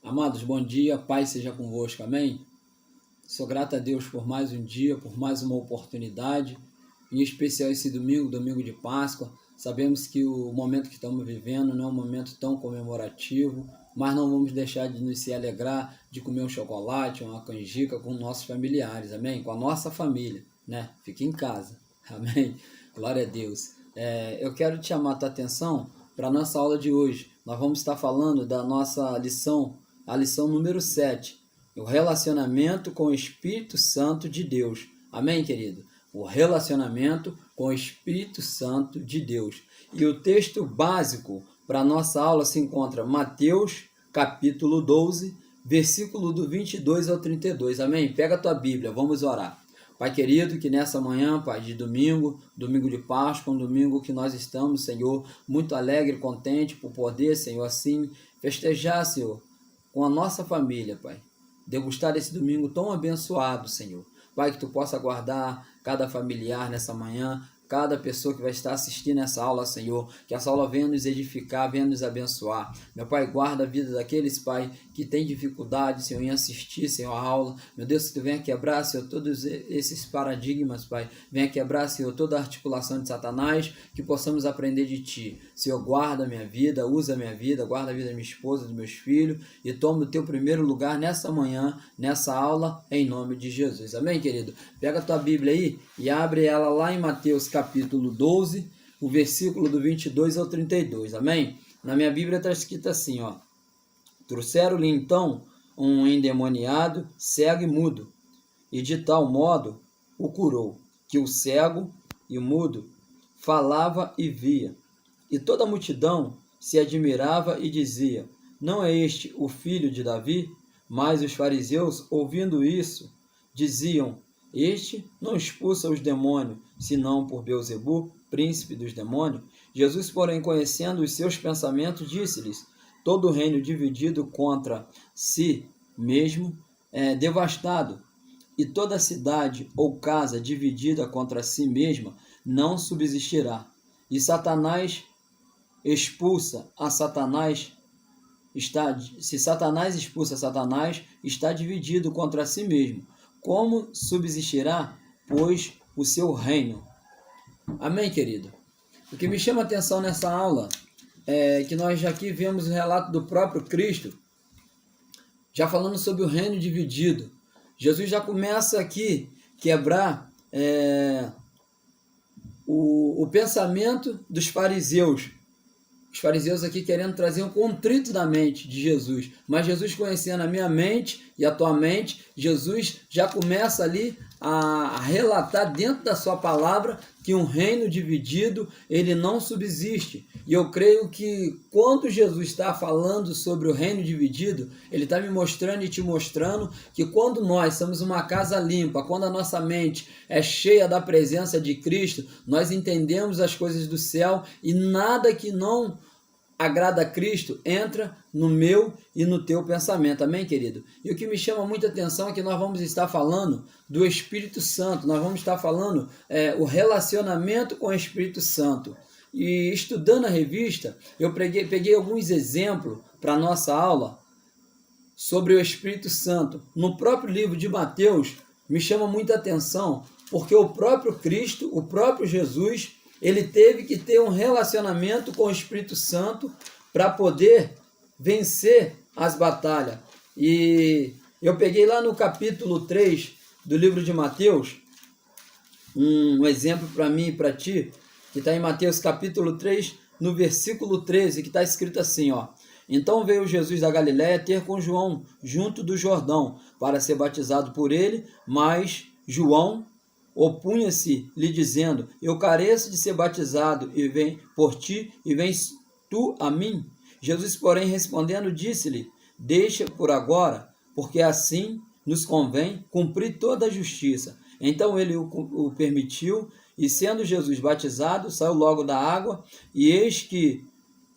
Amados, bom dia, paz seja convosco, amém? Sou grato a Deus por mais um dia, por mais uma oportunidade, em especial esse domingo, domingo de Páscoa. Sabemos que o momento que estamos vivendo não é um momento tão comemorativo, mas não vamos deixar de nos se alegrar de comer um chocolate, uma canjica com nossos familiares, amém? Com a nossa família, né? Fique em casa, amém? Glória a Deus. Eu quero te chamar a tua atenção para a nossa aula de hoje. Nós vamos estar falando da nossa lição, a lição número 7, o relacionamento com o Espírito Santo de Deus. Amém, querido? O relacionamento com o Espírito Santo de Deus. E o texto básico para a nossa aula se encontra Mateus, capítulo 12, versículo do 22 ao 32. Amém? Pega a tua Bíblia, vamos orar. Pai querido, que nessa manhã, Pai, de domingo, domingo de Páscoa, um domingo que nós estamos, Senhor, muito alegre, contente por poder, Senhor, assim, festejar, Senhor, com a nossa família, Pai. Degustar esse domingo tão abençoado, Senhor. Pai, que Tu possa guardar cada familiar nessa manhã, cada pessoa que vai estar assistindo essa aula, Senhor, que essa aula venha nos edificar, venha nos abençoar. Meu Pai, guarda a vida daqueles, Pai, que tem dificuldade, Senhor, em assistir, Senhor, a aula. Meu Deus, que Tu venha quebrar, Senhor, todos esses paradigmas, Pai. Venha quebrar, Senhor, toda a articulação de Satanás, que possamos aprender de Ti. Senhor, guarda a minha vida, usa a minha vida, guarda a vida da minha esposa, dos meus filhos, e toma o Teu primeiro lugar nessa manhã, nessa aula, em nome de Jesus. Amém, querido? Pega a tua Bíblia aí e abre ela lá em Mateus capítulo 12, o versículo do 22 ao 32, amém? Na minha Bíblia está escrito assim, ó: trouxeram-lhe então um endemoniado, cego e mudo, e de tal modo o curou, que o cego e o mudo falava e via. E toda a multidão se admirava e dizia: não é este o filho de Davi? Mas os fariseus, ouvindo isso, diziam: este não expulsa os demônios, senão por Beelzebu, príncipe dos demônios. Jesus, porém, conhecendo os seus pensamentos, disse-lhes: todo reino dividido contra si mesmo é devastado, e toda cidade ou casa dividida contra si mesma não subsistirá. E Satanás expulsa a Satanás, se Satanás expulsa Satanás, está dividido contra si mesmo. Como subsistirá, pois, o seu reino? Amém, querido? O que me chama a atenção nessa aula é que nós já aqui vemos o relato do próprio Cristo, já falando sobre o reino dividido. Jesus já começa aqui a quebrar o pensamento dos fariseus. Os fariseus aqui querendo trazer um contrito da mente de Jesus. Mas Jesus, conhecendo a minha mente e a tua mente, Jesus já começa ali a relatar dentro da sua palavra que um reino dividido, ele não subsiste. E eu creio que quando Jesus está falando sobre o reino dividido, ele está me mostrando e te mostrando que quando nós somos uma casa limpa, quando a nossa mente é cheia da presença de Cristo, nós entendemos as coisas do céu e nada que não agrada a Cristo entra no meu e no teu pensamento, amém, querido? E o que me chama muita atenção é que nós vamos estar falando do Espírito Santo, nós vamos estar falando o relacionamento com o Espírito Santo. E estudando a revista, eu peguei alguns exemplos para a nossa aula sobre o Espírito Santo. No próprio livro de Mateus, me chama muita atenção, porque o próprio Cristo, o próprio Jesus, ele teve que ter um relacionamento com o Espírito Santo para poder vencer as batalhas. E eu peguei lá no capítulo 3 do livro de Mateus, um exemplo para mim e para ti, que está em Mateus capítulo 3, no versículo 13, que está escrito assim, ó: então veio Jesus da Galiléia ter com João junto do Jordão, para ser batizado por ele, mas João opunha-se, lhe dizendo: eu careço de ser batizado e vem por ti, e vens tu a mim? Jesus, porém, respondendo, disse-lhe: deixa por agora, porque assim nos convém cumprir toda a justiça. Então ele o permitiu, e sendo Jesus batizado, saiu logo da água, e eis que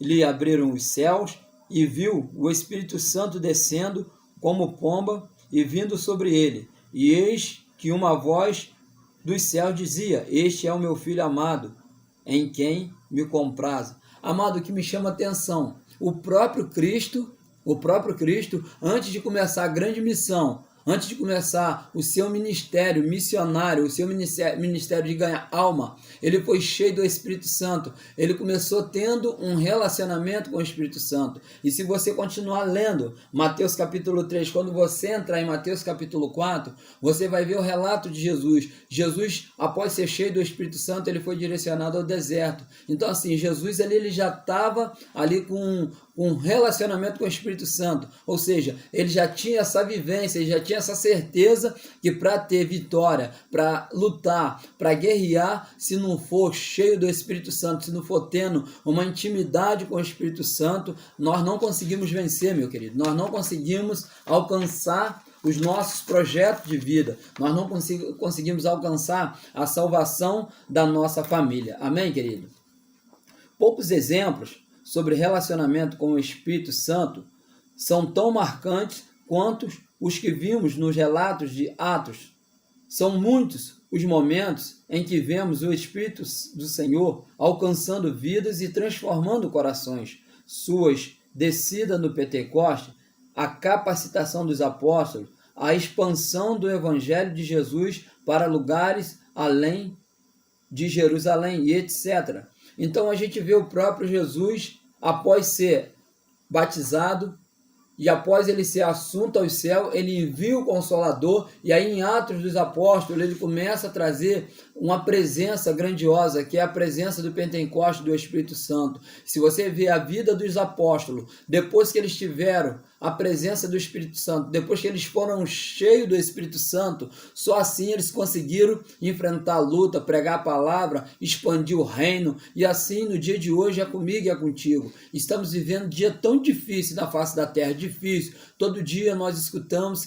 lhe abriram os céus, e viu o Espírito Santo descendo como pomba e vindo sobre ele. E eis que uma voz dos céus dizia: este é o meu filho amado, em quem me comprazo. Amado, o que me chama a atenção, o próprio Cristo, antes de começar a grande missão, antes de começar o seu ministério missionário, o seu ministério de ganhar alma, ele foi cheio do Espírito Santo. Ele começou tendo um relacionamento com o Espírito Santo. E se você continuar lendo Mateus capítulo 3, quando você entrar em Mateus capítulo 4, você vai ver o relato de Jesus. Jesus, após ser cheio do Espírito Santo, ele foi direcionado ao deserto. Então, assim, Jesus ele já estava ali com um relacionamento com o Espírito Santo, ou seja, ele já tinha essa vivência, ele já tinha essa certeza que para ter vitória, para lutar, para guerrear, se não for cheio do Espírito Santo, se não for tendo uma intimidade com o Espírito Santo, nós não conseguimos vencer, meu querido, nós não conseguimos alcançar os nossos projetos de vida, nós não conseguimos alcançar a salvação da nossa família, amém, querido? Poucos exemplos sobre relacionamento com o Espírito Santo são tão marcantes quanto os que vimos nos relatos de Atos. São muitos os momentos em que vemos o Espírito do Senhor alcançando vidas e transformando corações. Suas descidas no Pentecoste, a capacitação dos apóstolos, a expansão do Evangelho de Jesus para lugares além de Jerusalém e etc. Então a gente vê o próprio Jesus, após ser batizado e após ele ser assunto ao céu, ele envia o Consolador, e aí em Atos dos Apóstolos ele começa a trazer uma presença grandiosa, que é a presença do Pentecoste do Espírito Santo. Se você vê a vida dos apóstolos, depois que eles tiveram a presença do Espírito Santo, depois que eles foram cheios do Espírito Santo, só assim eles conseguiram enfrentar a luta, pregar a palavra, expandir o reino, e assim no dia de hoje é comigo e é contigo. Estamos vivendo um dia tão difícil na face da terra, difícil. Todo dia nós escutamos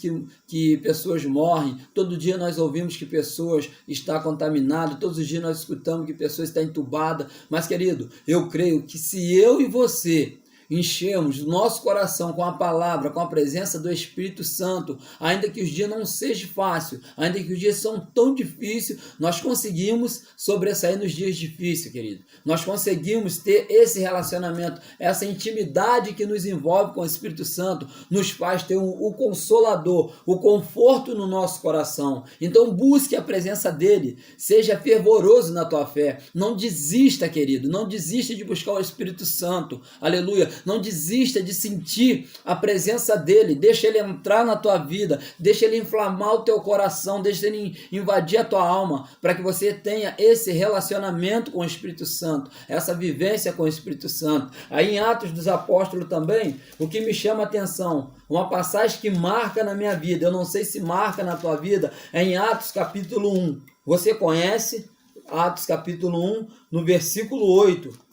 que pessoas morrem, todo dia nós ouvimos que pessoas estão contaminadas, todos os dias nós escutamos que pessoas estão entubadas, mas querido, eu creio que se eu e você enchermos o nosso coração com a palavra, com a presença do Espírito Santo, ainda que os dias não sejam fáceis, ainda que os dias são tão difíceis, nós conseguimos sobressair nos dias difíceis, querido. Nós conseguimos ter esse relacionamento, essa intimidade que nos envolve com o Espírito Santo, nos faz ter o Consolador, o conforto no nosso coração. Então busque a presença dele, seja fervoroso na tua fé, não desista, querido, não desista de buscar o Espírito Santo, aleluia. Não desista de sentir a presença dele, deixa ele entrar na tua vida, deixa ele inflamar o teu coração, deixa ele invadir a tua alma, para que você tenha esse relacionamento com o Espírito Santo, essa vivência com o Espírito Santo. Aí em Atos dos Apóstolos também, o que me chama a atenção, uma passagem que marca na minha vida, eu não sei se marca na tua vida, é em Atos capítulo 1. Você conhece Atos capítulo 1, no versículo 8,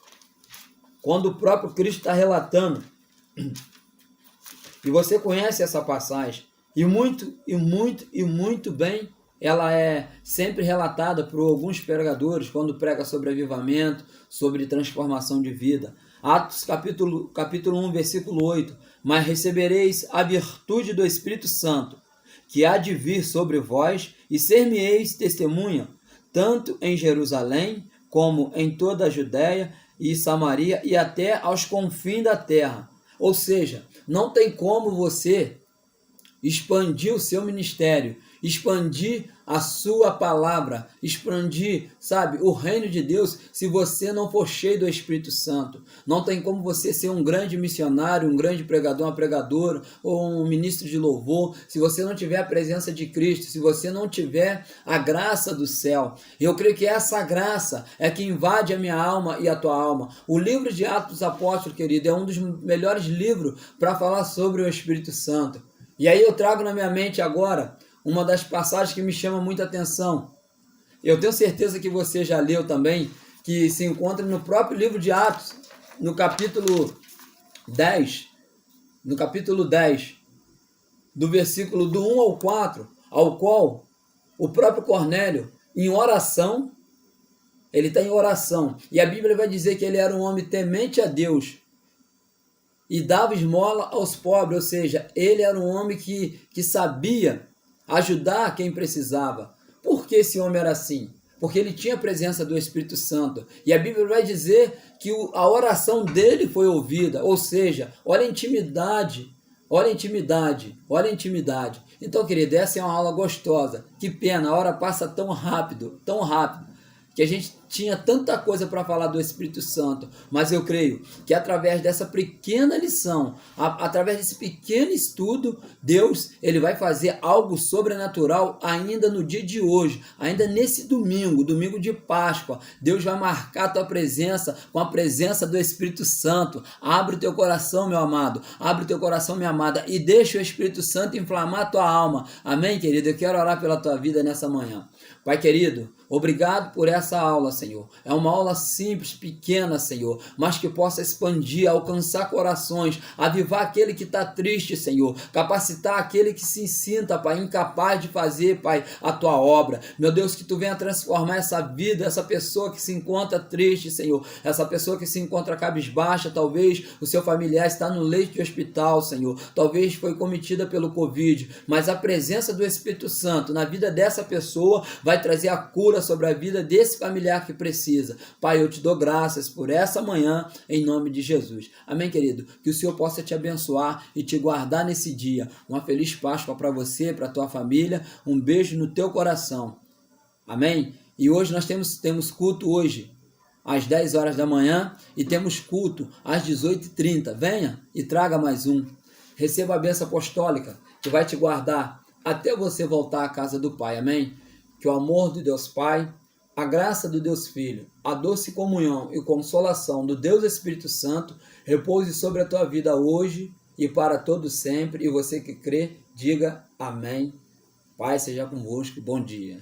quando o próprio Cristo está relatando, e você conhece essa passagem, e muito bem, ela é sempre relatada por alguns pregadores, quando prega sobre avivamento, sobre transformação de vida. Atos capítulo 1, versículo 8, mas recebereis a virtude do Espírito Santo, que há de vir sobre vós, e ser-me-eis testemunha, tanto em Jerusalém, como em toda a Judéia, e Samaria e até aos confins da terra. Ou seja, não tem como você expandir o seu ministério, expandir a sua palavra, expandir, sabe, o reino de Deus, se você não for cheio do Espírito Santo. Não tem como você ser um grande missionário, um grande pregador, uma pregadora, ou um ministro de louvor, se você não tiver a presença de Cristo, se você não tiver a graça do céu. Eu creio que essa graça é que invade a minha alma e a tua alma. O livro de Atos dos Apóstolos, querido, é um dos melhores livros para falar sobre o Espírito Santo. E aí eu trago na minha mente agora uma das passagens que me chama muita atenção. Eu tenho certeza que você já leu também, que se encontra no próprio livro de Atos, no capítulo 10, do versículo do 1 ao 4, ao qual o próprio Cornélio, em oração, ele está em oração, e a Bíblia vai dizer que ele era um homem temente a Deus, e dava esmola aos pobres, ou seja, ele era um homem que sabia ajudar quem precisava. Por que esse homem era assim? porque ele tinha a presença do Espírito Santo. E a Bíblia vai dizer que a oração dele foi ouvida, ou seja, olha a intimidade, olha a intimidade, olha a intimidade. Então, querido, essa é uma aula gostosa. Que pena, a hora passa tão rápido, que a gente tinha tanta coisa para falar do Espírito Santo, mas eu creio que através dessa pequena lição, através desse pequeno estudo, Deus ele vai fazer algo sobrenatural ainda no dia de hoje, ainda nesse domingo de Páscoa. Deus vai marcar a tua presença com a presença do Espírito Santo. Abre o teu coração, meu amado, abre o teu coração, minha amada, e deixa o Espírito Santo inflamar a tua alma. Amém, querido? Eu quero orar pela tua vida nessa manhã. Pai querido, obrigado por essa aula, Senhor. É uma aula simples, pequena, Senhor, mas que possa expandir, alcançar corações, avivar aquele que está triste, Senhor, capacitar aquele que se sinta, Pai, incapaz de fazer, Pai, a tua obra. Meu Deus, que tu venha transformar essa vida, essa pessoa que se encontra triste, Senhor, essa pessoa que se encontra cabisbaixa, talvez o seu familiar está no leito de hospital, Senhor, talvez foi cometida pelo Covid, mas a presença do Espírito Santo na vida dessa pessoa vai trazer a cura sobre a vida desse familiar que precisa. Pai, eu te dou graças por essa manhã, em nome de Jesus. Amém, querido? Que o Senhor possa te abençoar e te guardar nesse dia. Uma feliz Páscoa para você, para a tua família. Um beijo no teu coração. Amém? E hoje nós temos culto hoje, às 10 horas da manhã, e temos culto às 18h30. Venha e traga mais um. Receba a bênção apostólica, que vai te guardar até você voltar à casa do Pai. Amém? Que o amor de Deus Pai, a graça do Deus Filho, a doce comunhão e consolação do Deus Espírito Santo repouse sobre a tua vida hoje e para todo sempre. E você que crê, diga amém. Pai seja convosco. Bom dia.